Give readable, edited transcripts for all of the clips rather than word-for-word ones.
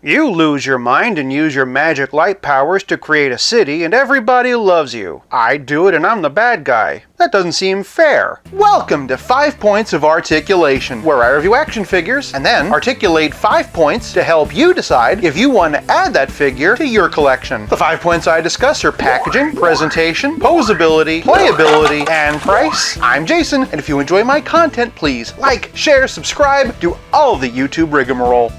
You lose your mind and use your magic light powers to create a city and everybody loves you. I do it and I'm the bad guy. That doesn't seem fair. Welcome to 5 Points of Articulation, where I review action figures and then articulate 5 points to help you decide if you want to add that figure to your collection. The 5 points I discuss are packaging, presentation, posability, playability, and price. I'm Jason, and if you enjoy my content, please like, share, subscribe, do all the YouTube rigmarole.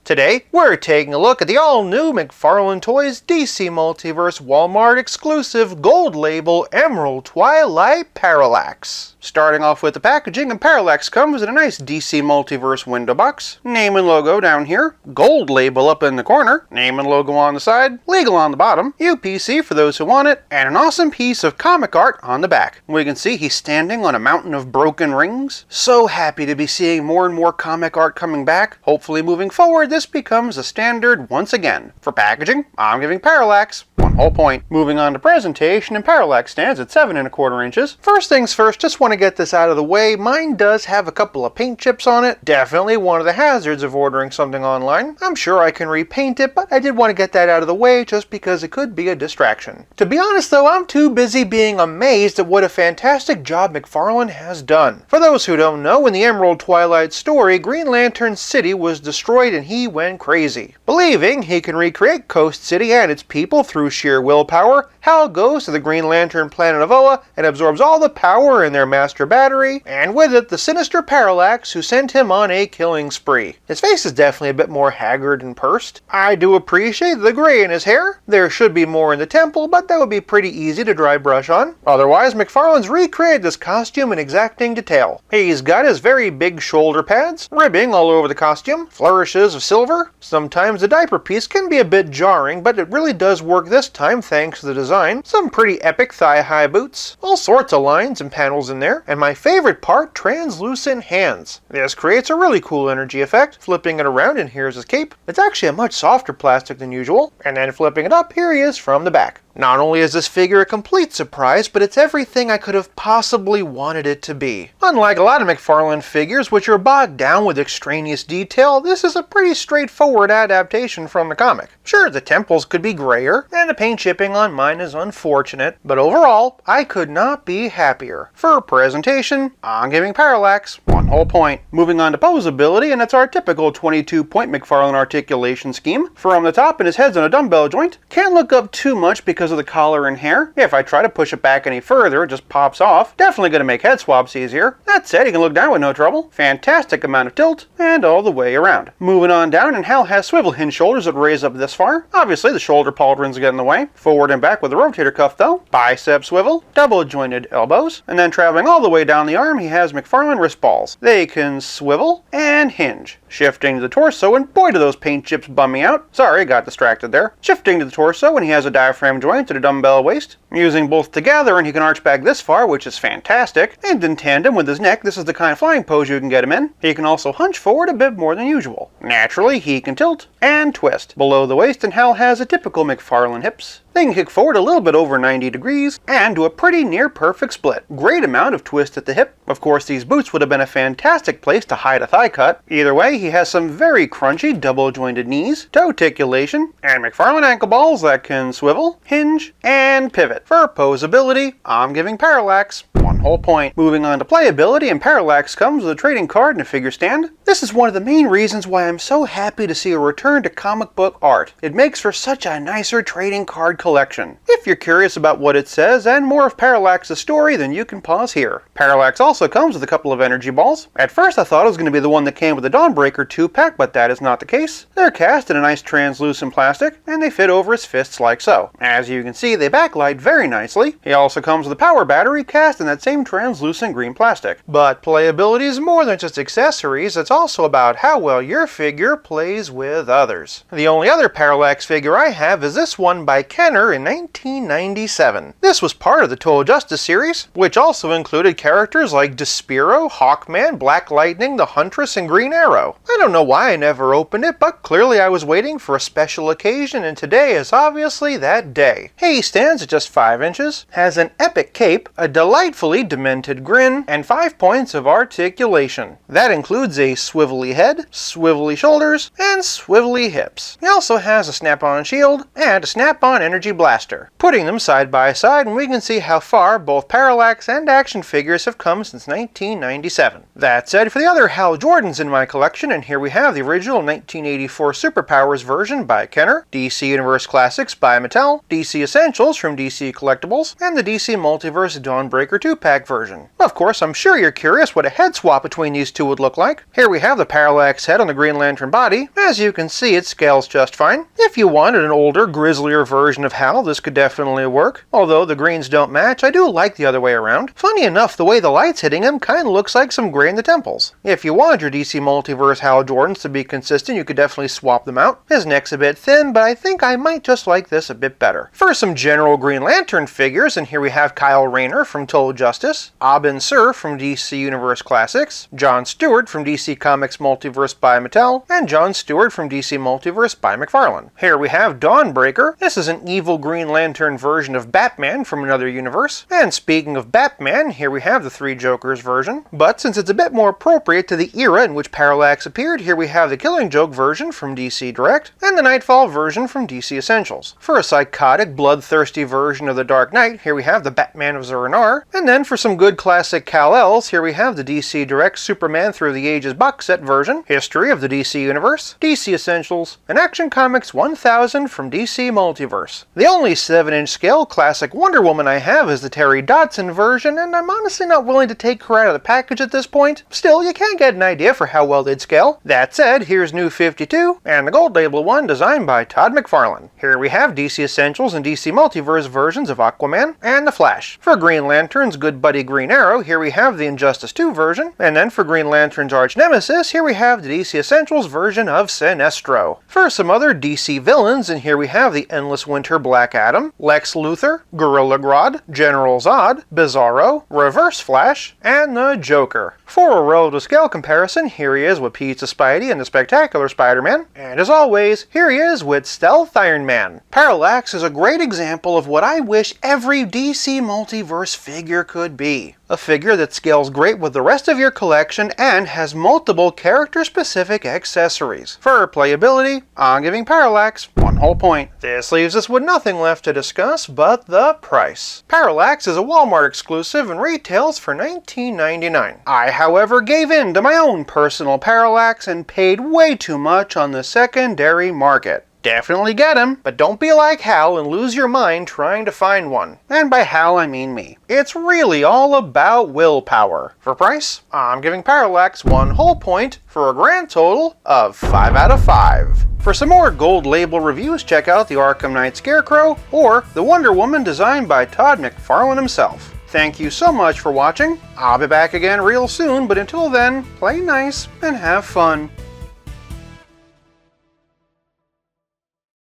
Today, we're taking a look at the all-new McFarlane Toys DC Multiverse Walmart exclusive gold label Emerald Twilight Parallax. Starting off with the packaging, and Parallax comes in a nice DC Multiverse window box. Name and logo down here, gold label up in the corner, name and logo on the side, legal on the bottom, UPC for those who want it, and an awesome piece of comic art on the back. We can see he's standing on a mountain of broken rings. So happy to be seeing more and more comic art coming back. Hopefully moving forward, this becomes a standard once again. For packaging, I'm giving Parallax 1 whole point. Moving on to presentation, and Parallax stands at 7 1/4 inches. First things first, just want to get this out of the way. Mine does have a couple of paint chips on it. Definitely one of the hazards of ordering something online. I'm sure I can repaint it, but I did want to get that out of the way just because it could be a distraction. To be honest though, I'm too busy being amazed at what a fantastic job McFarlane has done. For those who don't know, in the Emerald Twilight story, Green Lantern City was destroyed and he went crazy. Believing he can recreate Coast City and its people through sheer willpower, Hal goes to the Green Lantern planet of Oa and absorbs all the power in their master battery, and with it the sinister Parallax, who sent him on a killing spree. His face is definitely a bit more haggard and pursed. I do appreciate the gray in his hair. There should be more in the temple, but that would be pretty easy to dry brush on. Otherwise, McFarlane's recreated this costume in exacting detail. He's got his very big shoulder pads, ribbing all over the costume, flourishes of silver. Sometimes the diaper piece can be a bit jarring, but it really does work this time thanks to the design. Some pretty epic thigh-high boots, all sorts of lines and panels in there, and my favorite part, translucent hands. This creates a really cool energy effect. Flipping it around, and here's his cape. It's actually a much softer plastic than usual, and then flipping it up, here he is from the back. Not only is this figure a complete surprise, but it's everything I could have possibly wanted it to be. Unlike a lot of McFarlane figures, which are bogged down with extraneous detail, this is a pretty straightforward adaptation from the comic. Sure, the temples could be grayer, and the paint chipping on mine is unfortunate, but overall, I could not be happier. For presentation, I'm giving Parallax 1 whole point. Moving on to posability, and it's our typical 22-point McFarlane articulation scheme. From the top, and his head's on a dumbbell joint. Can't look up too much because of the collar and hair. If I try to push it back any further, it just pops off. Definitely going to make head swaps easier. That said, he can look down with no trouble. Fantastic amount of tilt, and all the way around. Moving on down, and Hal has swivel hinge shoulders that raise up this far. Obviously, the shoulder pauldrons get in the way. Forward and back with a rotator cuff though. Bicep swivel, double jointed elbows, and then traveling all the way down the arm, he has McFarlane wrist balls. They can swivel and hinge. Shifting to the torso, and boy do those paint chips bum me out. Sorry, got distracted there. Shifting to the torso, and he has a diaphragm joint and a dumbbell waist. Using both together, and he can arch back this far, which is fantastic. And in tandem with his neck, this is the kind of flying pose you can get him in. He can also hunch forward a bit more than usual. Naturally, he can tilt and twist. Below the waist, and Hal has a typical McFarlane hips. They can kick forward a little bit over 90 degrees and do a pretty near perfect split. Great amount of twist at the hip. Of course, these boots would have been a fantastic place to hide a thigh cut. Either way, he has some very crunchy double jointed knees, toe articulation, and McFarlane ankle balls that can swivel, hinge, and pivot. For posability, I'm giving Parallax 1 whole point. Moving on to playability, and Parallax comes with a trading card and a figure stand. This is one of the main reasons why I'm so happy to see a return to comic book art. It makes for such a nicer trading card collection. If you're curious about what it says and more of Parallax's story, then you can pause here. Parallax also comes with a couple of energy balls. At first I thought it was going to be the one that came with the Dawnbreaker 2-pack, but that is not the case. They're cast in a nice translucent plastic, and they fit over his fists like so. As you can see, they backlight very nicely. He also comes with a power battery cast in that same translucent green plastic. But playability is more than just accessories, it's also about how well your figure plays with others. The only other Parallax figure I have is this one by Ken Kenner in 1997. This was part of the Total Justice series, which also included characters like Despero, Hawkman, Black Lightning, the Huntress, and Green Arrow. I don't know why I never opened it, but clearly I was waiting for a special occasion, and today is obviously that day. He stands at just 5 inches, has an epic cape, a delightfully demented grin, and 5 points of articulation. That includes a swivelly head, swivelly shoulders, and swivelly hips. He also has a snap-on shield and a snap-on energy blaster. Putting them side by side, and we can see how far both Parallax and action figures have come since 1997. That said, for the other Hal Jordans in my collection, and here we have the original 1984 Superpowers version by Kenner, DC Universe Classics by Mattel, DC Essentials from DC Collectibles, and the DC Multiverse Dawnbreaker 2-pack version. Of course, I'm sure you're curious what a head swap between these two would look like. Here we have the Parallax head on the Green Lantern body. As you can see, it scales just fine. If you wanted an older, grislier version of Hal, this could definitely work. Although the greens don't match, I do like the other way around. Funny enough, the way the light's hitting him kinda looks like some gray in the temples. If you wanted your DC Multiverse Hal Jordans to be consistent, you could definitely swap them out. His neck's a bit thin, but I think I might just like this a bit better. For some general Green Lantern figures, and here we have Kyle Rayner from Total Justice, Abin Sur from DC Universe Classics, John Stewart from DC Comics Multiverse by Mattel, and John Stewart from DC Multiverse by McFarlane. Here we have Dawnbreaker. This is an evil Green Lantern version of Batman from another universe. And speaking of Batman, here we have the Three Jokers version. But since it's a bit more appropriate to the era in which Parallax appeared, here we have the Killing Joke version from DC Direct, and the Nightfall version from DC Essentials. For a psychotic, bloodthirsty version of the Dark Knight, here we have the Batman of Zur-En-Arrh. And then for some good classic Kal-Els, here we have the DC Direct Superman Through the Ages box set version, History of the DC Universe, DC Essentials, and Action Comics 1000 from DC Multiverse. The only 7-inch scale classic Wonder Woman I have is the Terry Dodson version, and I'm honestly not willing to take her out of the package at this point. Still, you can get an idea for how well they'd scale. That said, here's New 52, and the gold label one designed by Todd McFarlane. Here we have DC Essentials and DC Multiverse versions of Aquaman and the Flash. For Green Lantern's good buddy Green Arrow, here we have the Injustice 2 version, and then for Green Lantern's arch nemesis, here we have the DC Essentials version of Sinestro. For some other DC villains, and here we have the Endless Winter Black Adam, Lex Luthor, Gorilla Grodd, General Zod, Bizarro, Reverse Flash, and the Joker. For a relative scale comparison, here he is with Pizza Spidey and the Spectacular Spider-Man, and as always, here he is with Stealth Iron Man. Parallax is a great example of what I wish every DC Multiverse figure could be. A figure that scales great with the rest of your collection and has multiple character-specific accessories. For playability, I'm giving Parallax 1 whole point. This leaves us with nothing left to discuss but the price. Parallax is a Walmart exclusive and retails for $19.99. I, however, gave in to my own personal Parallax and paid way too much on the secondary market. Definitely get him, but don't be like Hal and lose your mind trying to find one. And by Hal, I mean me. It's really all about willpower. For price, I'm giving Parallax 1 whole point for a grand total of 5 out of 5. For some more gold label reviews, check out the Arkham Knight Scarecrow or the Wonder Woman designed by Todd McFarlane himself. Thank you so much for watching. I'll be back again real soon, but until then, play nice and have fun.